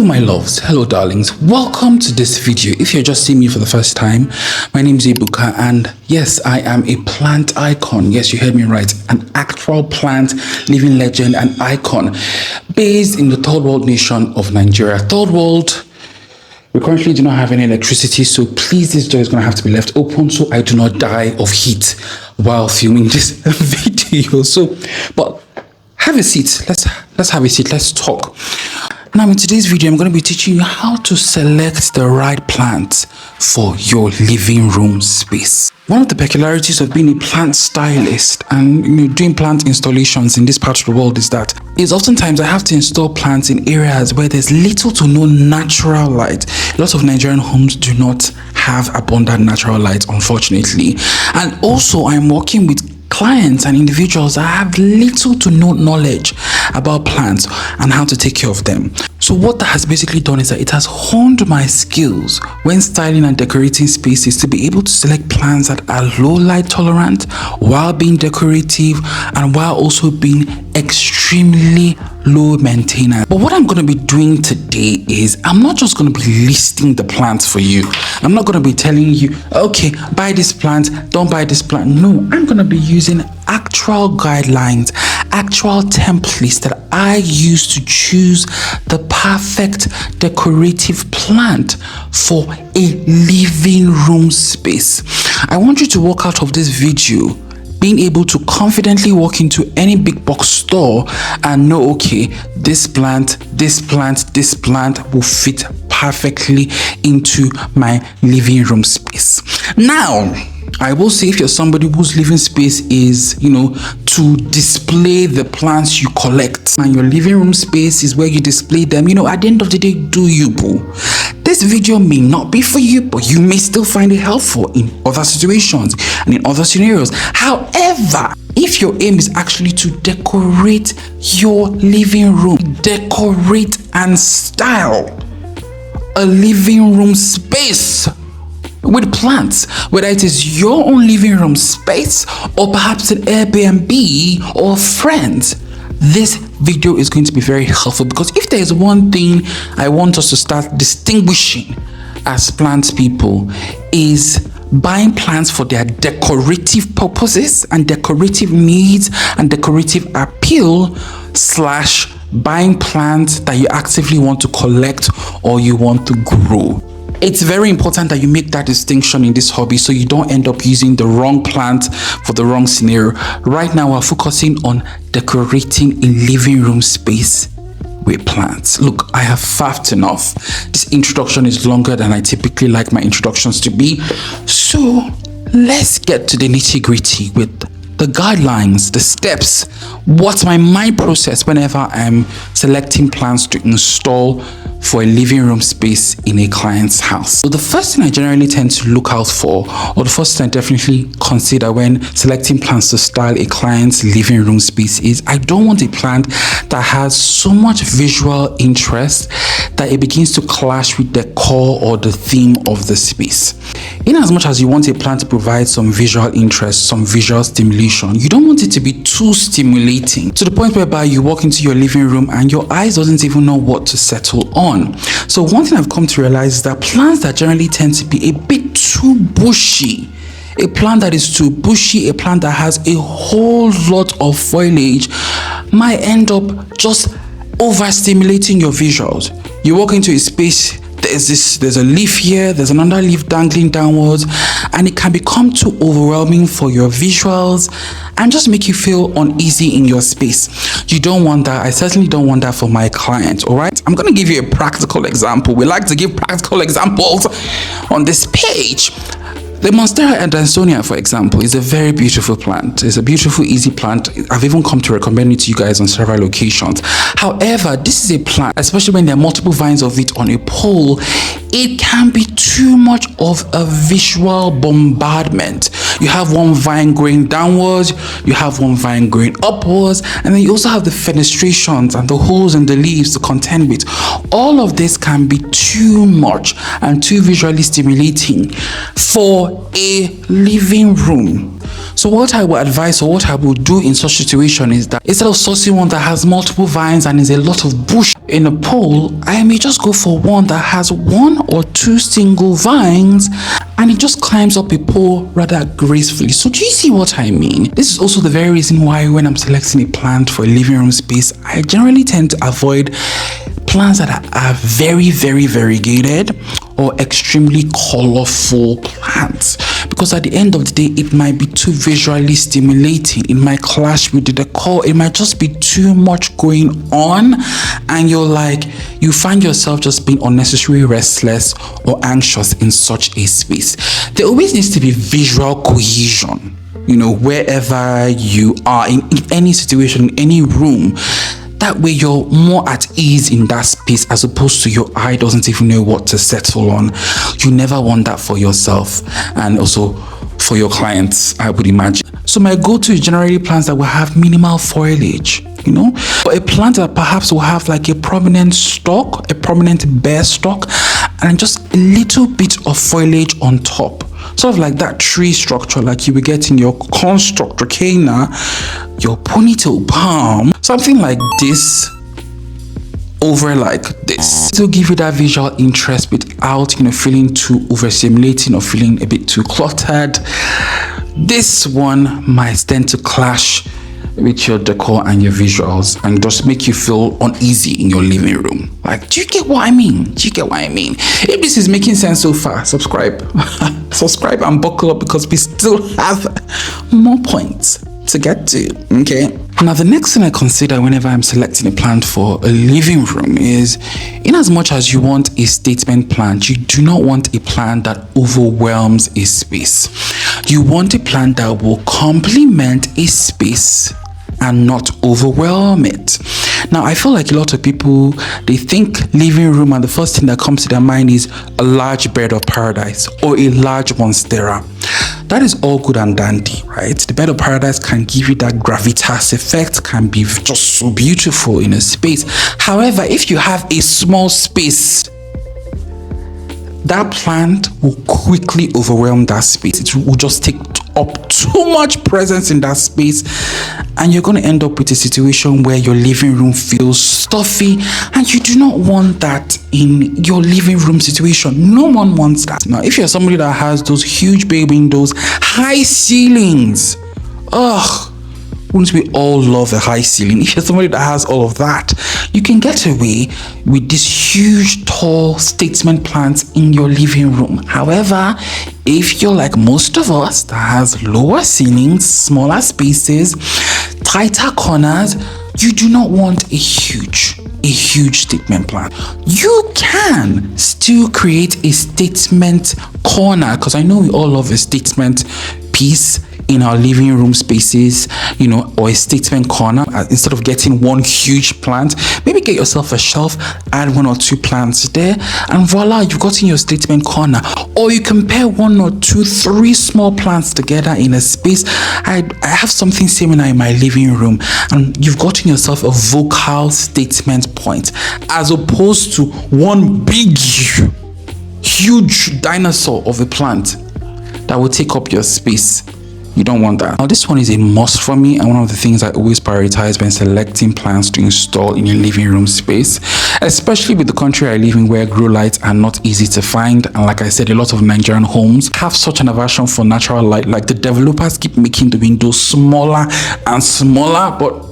my loves, hello darlings, welcome to this video. If you're just seeing me for the first time, my name is Ibuka and yes, I am a plant icon. Yes, you heard me right, an actual plant living legend and icon based in the third world nation of Nigeria. Third world, we currently do not have any electricity, so please, this door is going to have to be left open so I do not die of heat while filming this video. But have a seat, let's have a seat, let's talk. Now in today's video, I'm going to be teaching you how to select the right plant for your living room space. One of the peculiarities of being a plant stylist and doing plant installations in this part of the world is oftentimes I have to install plants in areas where there's little to no natural light. Lots of Nigerian homes do not have abundant natural light, unfortunately. And also I'm working with clients and individuals that have little to no knowledge about plants and how to take care of them. So what that has basically done is that it has honed my skills when styling and decorating spaces to be able to select plants that are low light tolerant while being decorative and while also being extremely low maintenance. But what I'm going to be doing today is I'm not just going to be listing the plants for you. I'm not going to be telling you, okay, buy this plant, don't buy this plant. No, I'm going to be using actual guidelines, actual templates that I use to choose the perfect decorative plant for a living room space. I want you to walk out of this video being able to confidently walk into any big box store and know, okay, this plant will fit perfectly into my living room space. Now, I will say if you're somebody whose living space is, to display the plants you collect and your living room space is where you display them, at the end of the day, do you, boo? This video may not be for you, but you may still find it helpful in other situations and in other scenarios. However, if your aim is actually to decorate your living room, decorate and style a living room space with plants, whether it is your own living room space or perhaps an Airbnb or friends, this video is going to be very helpful, because if there is one thing I want us to start distinguishing as plant people is buying plants for their decorative purposes and decorative needs and decorative appeal / buying plants that you actively want to collect or you want to grow. It's very important that you make that distinction in this hobby so you don't end up using the wrong plant for the wrong scenario. Right now, we're focusing on decorating a living room space with plants. Look, I have faffed enough. This introduction is longer than I typically like my introductions to be. So let's get to the nitty-gritty with the guidelines, the steps, what's my mind process whenever I'm selecting plants to install for a living room space in a client's house. So the first thing I generally tend to look out for, or the first thing I definitely consider when selecting plants to style a client's living room space is I don't want a plant that has so much visual interest that it begins to clash with the core or the theme of the space. In as much as you want a plant to provide some visual interest, some visual stimulation, you don't want it to be too stimulating to the point whereby you walk into your living room and your eyes doesn't even know what to settle on. So one thing I've come to realize is that plants that generally tend to be a bit too bushy, a plant that is too bushy, a plant that has a whole lot of foliage might end up just overstimulating your visuals. You walk into a space, there's a leaf here, there's another leaf dangling downwards, and it can become too overwhelming for your visuals and just make you feel uneasy in your space. You don't want that. I certainly don't want that for my client, all right? I'm going to give you a practical example. We like to give practical examples on this page. The Monstera Edansonia, for example, is a very beautiful plant. It's a beautiful, easy plant. I've even come to recommend it to you guys on several occasions. However, this is a plant, especially when there are multiple vines of it on a pole, it can be too much of a visual bombardment. You have one vine growing downwards, you have one vine growing upwards, and then you also have the fenestrations and the holes in the leaves to contend with. All of this can be too much and too visually stimulating for a living room. So what I would advise, or what I would do in such situation, is that instead of sourcing one that has multiple vines and is a lot of bush, in a poll, I may just go for one that has 1 or 2 single vines and it just climbs up a pole rather gracefully. So do you see what I mean? This is also the very reason why when I'm selecting a plant for a living room space, I generally tend to avoid plants that are very, very variegated or extremely colorful plants, because at the end of the day it might be too visually stimulating, it might clash with the decor, it might just be too much going on, and you find yourself just being unnecessarily restless or anxious in such a space. There always needs to be visual cohesion, wherever you are, in any situation, in any room. That way you're more at ease in that space, as opposed to your eye doesn't even know what to settle on. You never want that for yourself and also for your clients, I would imagine. So my go-to is generally plants that will have minimal foliage, but a plant that perhaps will have like a prominent stalk, a prominent bare stalk, and just a little bit of foliage on top. Sort of like that tree structure like you will get in your construct trachea, your ponytail palm, something like this over like this to give you that visual interest without feeling too overstimulating or feeling a bit too cluttered. This one might tend to clash with your decor and your visuals and just make you feel uneasy in your living room. Like, do you get what I mean? If this is making sense so far, subscribe and buckle up, because we still have more points to get to. Okay, now the next thing I consider whenever I'm selecting a plant for a living room is, in as much as you want a statement plant, you do not want a plant that overwhelms a space. You want a plant that will complement a space and not overwhelm it. Now, I feel like a lot of people, they think living room and the first thing that comes to their mind is a large bed of paradise or a large monstera. That is all good and dandy, right? The bed of paradise can give you that gravitas effect, can be just so beautiful in a space. However, if you have a small space, that plant will quickly overwhelm that space. It will just take up too much presence in that space, and you're going to end up with a situation where your living room feels stuffy, and you do not want that in your living room situation. No one wants that. Now, if you're somebody that has those huge bay windows, high ceilings, wouldn't we all love a high ceiling? If you're somebody that has all of that, you can get away with these huge, tall statement plants in your living room. However, if you're like most of us that has lower ceilings, smaller spaces, tighter corners, you do not want a huge statement plant. You can still create a statement corner, because I know we all love a statement piece in our living room spaces, or a statement corner. Instead of getting one huge plant, maybe get yourself a shelf, add 1 or 2 plants there, and voila, you've gotten your statement corner. Or you can pair 1 or 2, 3 small plants together in a space. I have something similar in my living room, and you've gotten yourself a vocal statement point, as opposed to one big, huge dinosaur of a plant that will take up your space. You don't want that. Now, this one is a must for me, and one of the things I always prioritize when selecting plants to install in your living room space, especially with the country I live in where grow lights are not easy to find. And like I said, a lot of Nigerian homes have such an aversion for natural light. Like, the developers keep making the windows smaller and smaller, but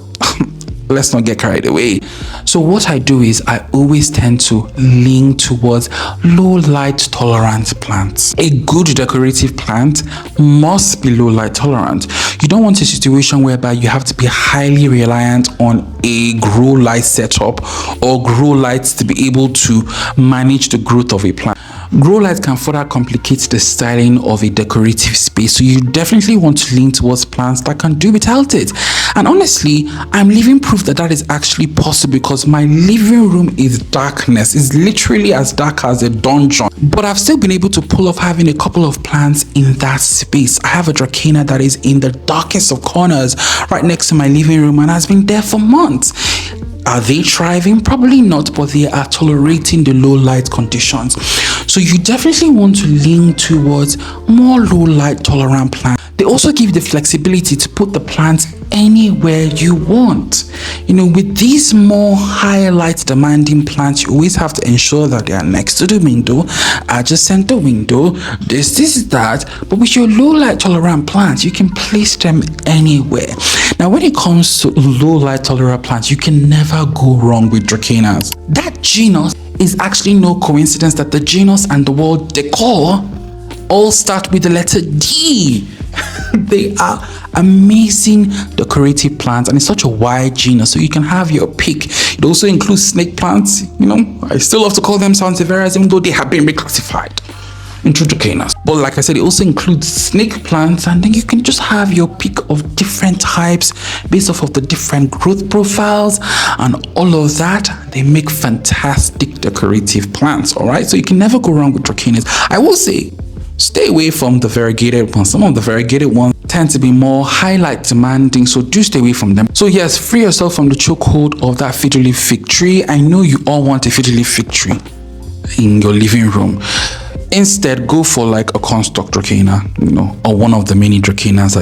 let's not get carried away. So what I do is I always tend to lean towards low light tolerant plants. A good decorative plant must be low light tolerant. You don't want a situation whereby you have to be highly reliant on a grow light setup or grow lights to be able to manage the growth of a plant. Grow light can further complicate the styling of a decorative space, so you definitely want to lean towards plants that can do without it. And honestly, I'm living proof that that is actually possible, because my living room is darkness. It's literally as dark as a dungeon, but I've still been able to pull off having a couple of plants in that space. I have a dracena that is in the darkest of corners right next to my living room and has been there for months. Are they thriving? Probably not, but they are tolerating the low light conditions. So you definitely want to lean towards more low light tolerant plants. They also give the flexibility to put the plants anywhere you want. With these more highlight demanding plants, you always have to ensure that they are next to the window, adjacent the window, this, that. But with your low light tolerant plants, you can place them anywhere. Now, when it comes to low light tolerant plants, you can never go wrong with dracaenas. That genus is actually no coincidence that the genus and the word decor all start with the letter D. They are amazing decorative plants, and it's such a wide genus, so you can have your pick. It also includes snake plants. I still love to call them sansevieras, even though they have been reclassified into dracaenas. But like I said, it also includes snake plants, and then you can just have your pick of different types based off of the different growth profiles and all of that. They make fantastic decorative plants. All right, so you can never go wrong with dracaenas. I will say, stay away from the variegated ones. Some of the variegated ones tend to be more highlight demanding, so do stay away from them. So yes, free yourself from the chokehold of that fiddle leaf fig tree. I know you all want a fiddle leaf fig tree in your living room. Instead, go for like a cornstalk dracaena, or one of the many dracaenas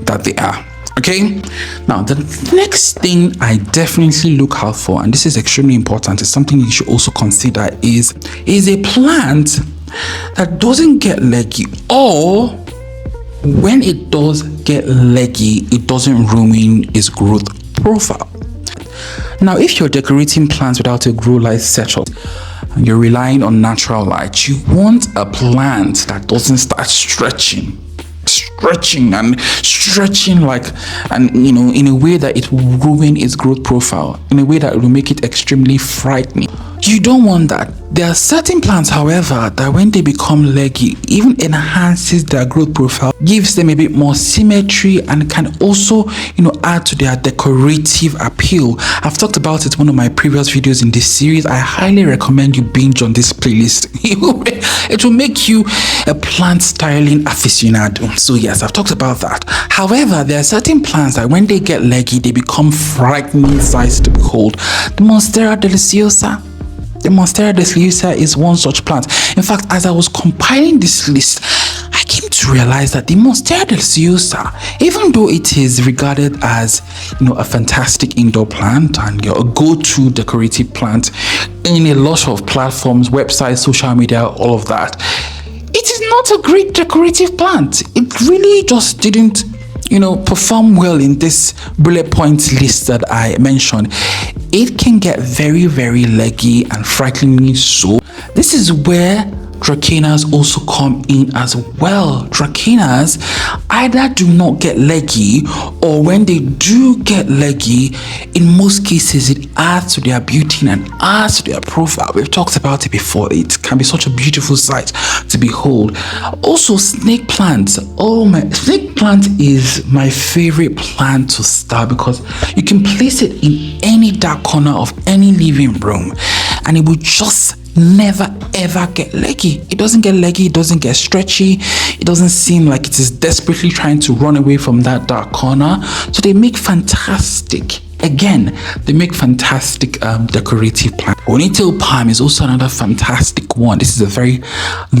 that they are. Okay, now the next thing I definitely look out for, and this is extremely important, is something you should also consider, is a plant that doesn't get leggy, or when it does get leggy, it doesn't ruin its growth profile. Now, if you're decorating plants without a grow light setup and you're relying on natural light, you want a plant that doesn't start stretching in a way that it will ruin its growth profile, in a way that will make it extremely frightening. You don't want that. There are certain plants, however, that when they become leggy, even enhances their growth profile, gives them a bit more symmetry, and can also, add to their decorative appeal. I've talked about it in one of my previous videos in this series. I highly recommend you binge on this playlist. It will make you a plant styling aficionado. So yes, I've talked about that. However, there are certain plants that when they get leggy, they become frightening sights to behold. The Monstera deliciosa. The Monstera deliciosa is one such plant. In fact, as I was compiling this list, I came to realize that the Monstera deliciosa, even though it is regarded as a fantastic indoor plant and a go-to decorative plant in a lot of platforms, websites, social media, all of that, it is not a great decorative plant. It really just didn't perform well in this bullet point list that I mentioned. It can get very, very leggy and frighteningly so. This is where dracaenas also come in as well. Dracaenas either do not get leggy, or when they do get leggy, in most cases it adds to their beauty and adds to their profile. We've talked about it before. It can be such a beautiful sight to behold. Also, snake plants. Snake plant is my favorite plant to start, because you can place it in any dark corner of any living room and it will just never ever get leggy. It doesn't get leggy, it doesn't get stretchy, it doesn't seem like it is desperately trying to run away from that dark corner. So they make fantastic decorative plant. Ponytail palm is also another fantastic one. This is a very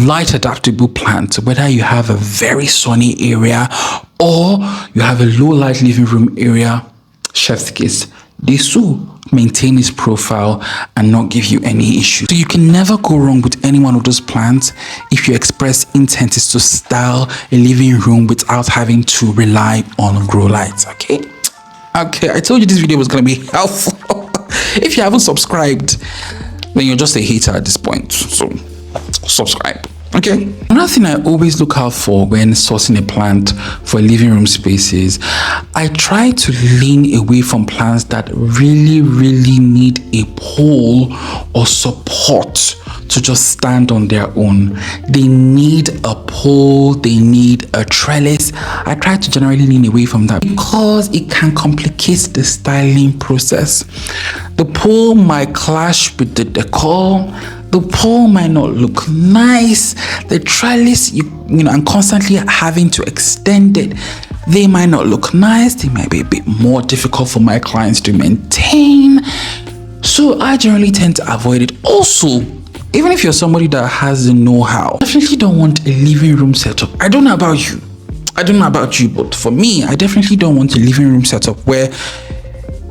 light adaptable plant, whether you have a very sunny area or you have a low light living room area. Chef's kiss, this will maintain its profile and not give you any issues. So you can never go wrong with any one of those plants if your express intent is to style a living room without having to rely on grow lights. Okay, I told you this video was going to be helpful. If you haven't subscribed, then you're just a hater at this point, so subscribe. Okay, another thing I always look out for when sourcing a plant for living room spaces, I try to lean away from plants that really need a pole or support to just stand on their own. They need a pole, they need a trellis. I try to generally lean away from that because it can complicate the styling process. The pole might clash with the decor. The pole might not look nice. The trellis, and constantly having to extend it, they might not look nice. They might be a bit more difficult for my clients to maintain. So I generally tend to avoid it. Also, even if you're somebody that has the know-how, definitely don't want a living room setup. I don't know about you. I don't know about you, but for me, I definitely don't want a living room setup where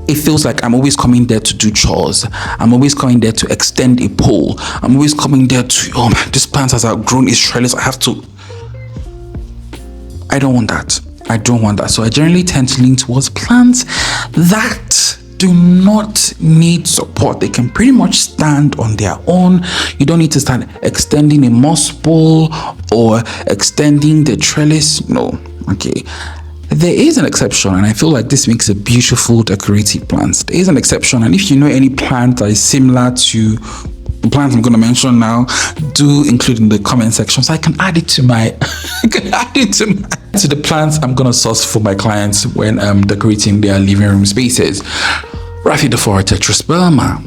it feels like I'm always coming there to do chores. I'm always coming there to extend a pole. I'm always coming there to, oh man, this plant has outgrown its trellis. I have to. I don't want that. I don't want that. So I generally tend to lean towards plants that do not need support. They can pretty much stand on their own. You don't need to start extending a moss pole or extending the trellis. No. Okay. There is an exception, and I feel like this makes a beautiful decorative plant. There is an exception, and if you know any plant that is similar to the plant I'm going to mention now, do include in the comment section so I can add it to my to the plants I'm going to source for my clients when decorating their living room spaces. Rhaphidophora tetrasperma.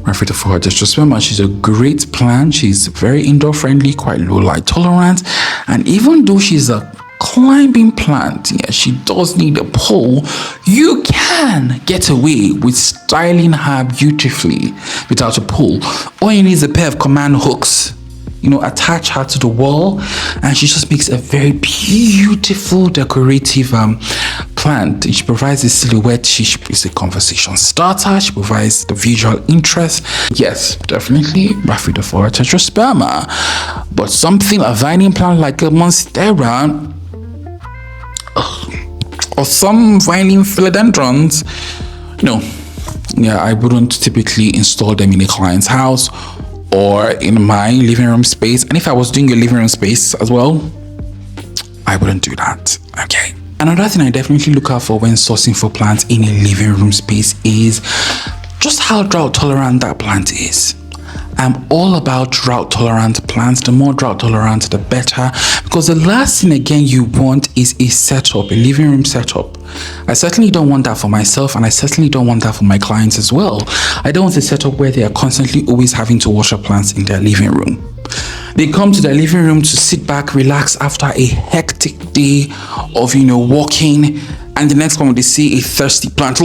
Rhaphidophora tetrasperma. She's a great plant. She's very indoor friendly, quite low light tolerant, and even though she's a climbing plant, yeah, she does need a pole. You can get away with styling her beautifully without a pole. All you need is a pair of command hooks. Attach her to the wall, and she just makes a very beautiful decorative plant. She provides a silhouette. She is a conversation starter. She provides the visual interest. Yes, definitely Rhaphidophora tetrasperma. But a vining plant like a monstera, or some vining philodendrons, I wouldn't typically install them in a client's house or in my living room space. And if I was doing a living room space as well, I wouldn't do that. Okay. Another thing I definitely look out for when sourcing for plants in a living room space is just how drought tolerant that plant is. I'm all about drought tolerant plants. The more drought tolerant, the better, because the last thing again you want is a setup, a living room setup. I certainly don't want that for myself, and I certainly don't want that for my clients as well. I don't want a setup where they are constantly always having to water plants in their living room. They come to their living room to sit back, relax after a hectic day of walking, and the next moment they see a thirsty plant.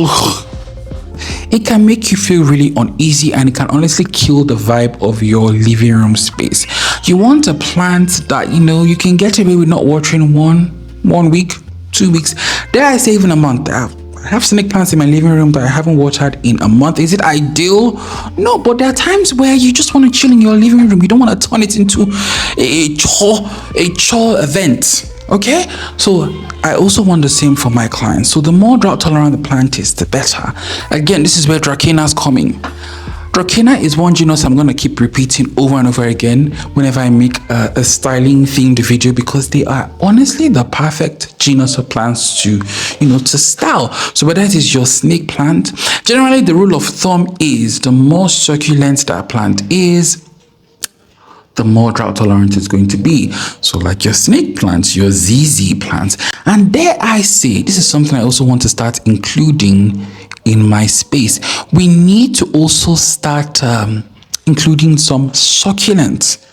It can make you feel really uneasy, and it can honestly kill the vibe of your living room space. You want a plant that you can get away with not watering one week, 2 weeks, dare I say even a month. I have snake plants in my living room that I haven't watered in a month. Is it ideal? No, but there are times where you just want to chill in your living room. You don't want to turn it into a chore event. Okay, so I also want the same for my clients. So the more drought tolerant the plant is, the better. Again, this is where Dracaena is coming. Dracaena is one genus I'm going to keep repeating over and over again whenever I make a styling themed video, because they are honestly the perfect genus of plants to style. So whether it is your snake plant, generally the rule of thumb is the more succulent that plant is, the more drought tolerant it's going to be. So like your snake plants, your ZZ plants, and dare I say, this is something I also want to start including in my space. We need to also start including some succulents,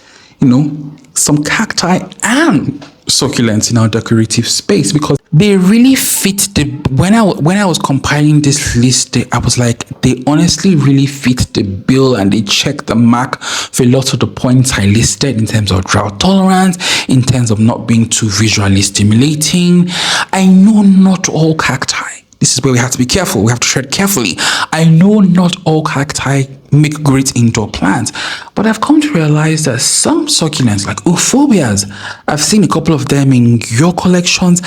some cacti and succulents in our decorative space, because they really fit when I was compiling this list, I was like, they honestly really fit the bill, and they check the mark for a lot of the points I listed in terms of drought tolerance, in terms of not being too visually stimulating. I know not all cacti, this is where we have to be careful. We have to tread carefully. I know not all cacti make great indoor plants, but I've come to realize that some succulents like euphorbias, I've seen a couple of them in your collections.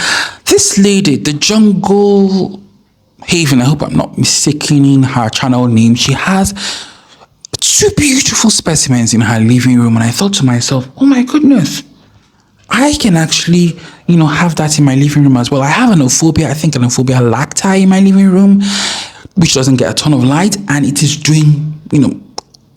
This lady, the Jungle Haven, I hope I'm not mistaking her channel name, she has 2 beautiful specimens in her living room, and I thought to myself, oh my goodness, I can actually have that in my living room as well. I have an euphorbia, I think an euphorbia lacti in my living room, which doesn't get a ton of light, and it is doing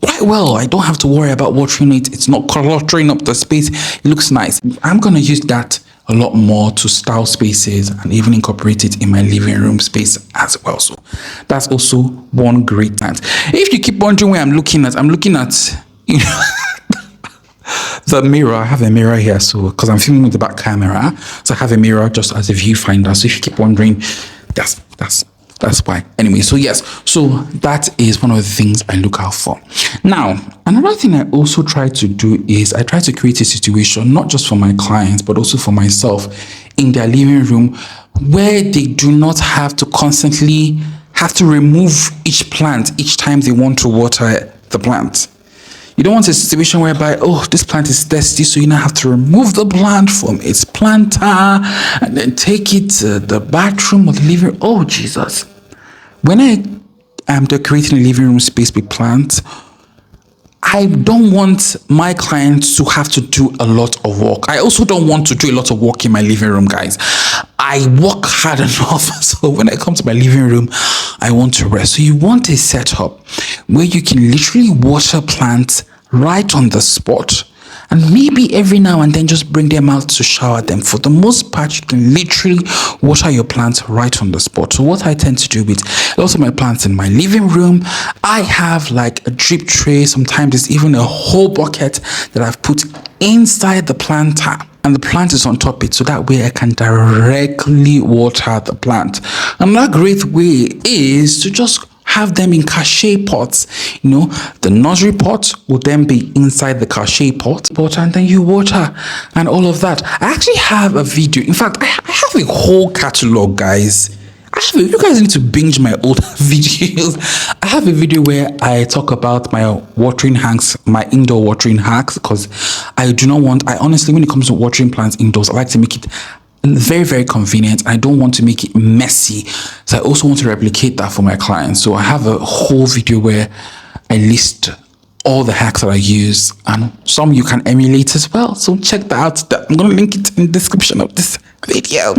quite well. I don't have to worry about watering it. It's not cluttering up the space. It looks nice. I'm going to use that a lot more to style spaces and even incorporate it in my living room space as well. So that's also one great plant. If you keep wondering where I'm looking at the mirror. I have a mirror here, so because I'm filming with the back camera, so I have a mirror just as a viewfinder. So if you keep wondering, that's why. Anyway, so yes, so that is one of the things I look out for. Now, another thing I also try to do is I try to create a situation not just for my clients but also for myself in their living room where they do not have to constantly have to remove each plant each time they want to water the plant. You don't want a situation whereby, oh, this plant is thirsty, so you now have to remove the plant from its planter and then take it to the bathroom or the living room. Oh, Jesus. When I am decorating a living room space with plants, I don't want my clients to have to do a lot of work. I also don't want to do a lot of work in my living room, guys. I work hard enough. So when I come to my living room, I want to rest. So you want a setup where you can literally water plants right on the spot. And maybe every now and then just bring them out to shower them. For the most part, you can literally water your plants right on the spot. So what I tend to do with lots of my plants in my living room, I have like a drip tray. Sometimes it's even a whole bucket that I've put inside the planter. And the plant is on top of it, so that way I can directly water the plant. Another great way is to just have them in cachet pots. You know, the nursery pot will then be inside the cachet pot, and then you water and all of that. I actually have a video. In fact, I have a whole catalog, guys. You guys need to binge my old videos. I have a video where I talk about my watering hacks, my indoor watering hacks, because I honestly, when it comes to watering plants indoors, I like to make it very, very convenient. I don't want to make it messy. So I also want to replicate that for my clients. So I have a whole video where I list all the hacks that I use, and some you can emulate as well. So check that out. I'm going to link it in the description of this video.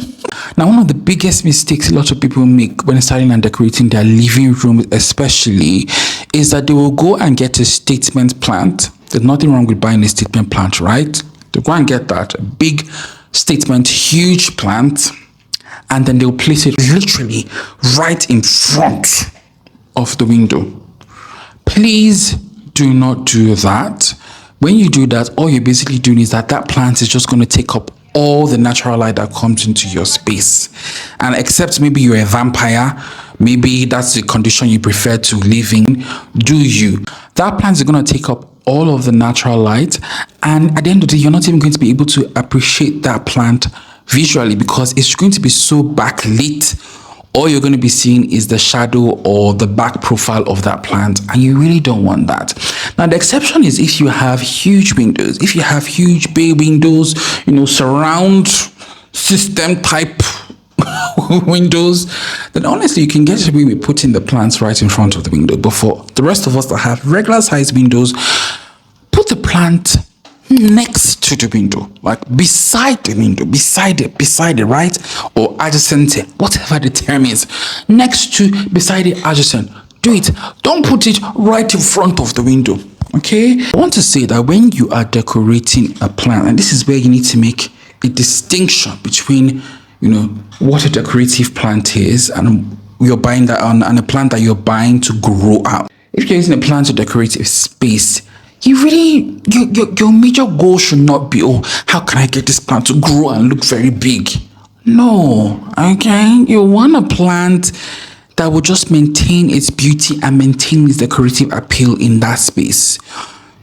Now, one of the biggest mistakes a lot of people make when starting and decorating their living room especially is that they will go and get a statement plant. There's nothing wrong with buying a statement plant, right? They go and get that big statement, huge plant, and then they'll place it literally right in front of the window. Please do not do that. When you do that, all you're basically doing is that plant is just going to take up all the natural light that comes into your space. And except maybe you're a vampire, maybe that's the condition you prefer to live in, do you? That plant is going to take up all of the natural light, and at the end of the day, you're not even going to be able to appreciate that plant visually because it's going to be so backlit. All you're going to be seeing is the shadow or the back profile of that plant, and you really don't want that. Now, the exception is if you have huge windows, if you have huge bay windows, surround system type windows, then honestly you can get away with putting the plants right in front of the window. But for the rest of us that have regular size windows, put the plant next to the window, like beside the window, beside it, right? Or adjacent it, whatever the term is. Next to, beside it, adjacent. Do it. Don't put it right in front of the window. Okay? I want to say that when you are decorating a plant, and this is where you need to make a distinction between what a decorative plant is and you're buying that on, and a plant that you're buying to grow out. If you're using a plant to decorate a space, your major goal should not be, oh, how can I get this plant to grow and look very big? No, okay? You want a plant that will just maintain its beauty and maintain its decorative appeal in that space.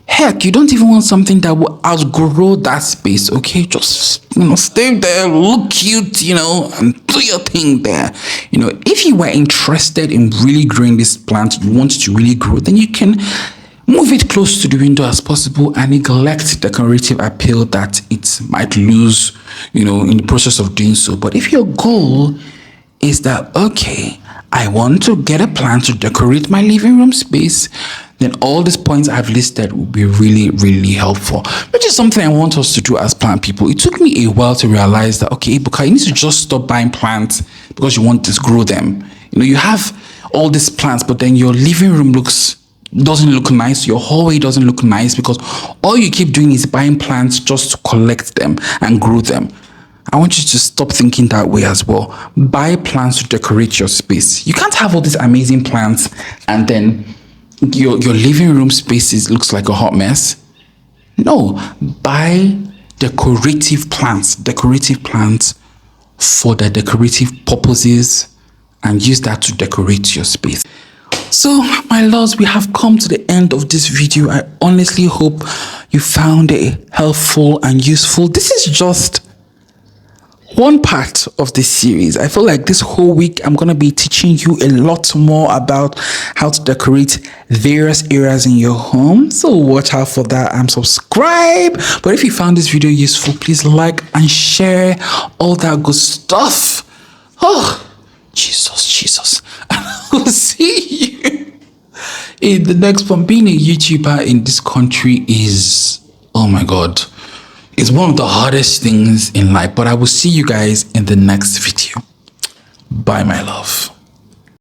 Heck, you don't even want something that will outgrow that space, okay? Just, stay there, look cute, and do your thing there. If you were interested in really growing this plant, you want it to really grow, then you can move it close to the window as possible and neglect the decorative appeal that it might lose, in the process of doing so. But if your goal is that, okay, I want to get a plant to decorate my living room space, then all these points I've listed will be really, really helpful, which is something I want us to do as plant people. It took me a while to realize that, okay, Ibuka, you need to just stop buying plants because you want to grow them. You have all these plants, but then your living room doesn't look nice, your hallway doesn't look nice because all you keep doing is buying plants just to collect them and grow them. I want you to stop thinking that way as well. Buy plants to decorate your space. You can't have all these amazing plants and then your living room space looks like a hot mess. No, buy decorative plants for the decorative purposes and use that to decorate your space. So, my loves, we have come to the end of this video. I honestly hope you found it helpful and useful. This is just one part of this series. I feel like this whole week I'm going to be teaching you a lot more about how to decorate various areas in your home. So watch out for that and subscribe. But if you found this video useful, please like and share all that good stuff. Oh, Jesus. I'll see you in the next one. Being a YouTuber in this country is, oh my God, it's one of the hardest things in life. But I will see you guys in the next video. Bye, my love.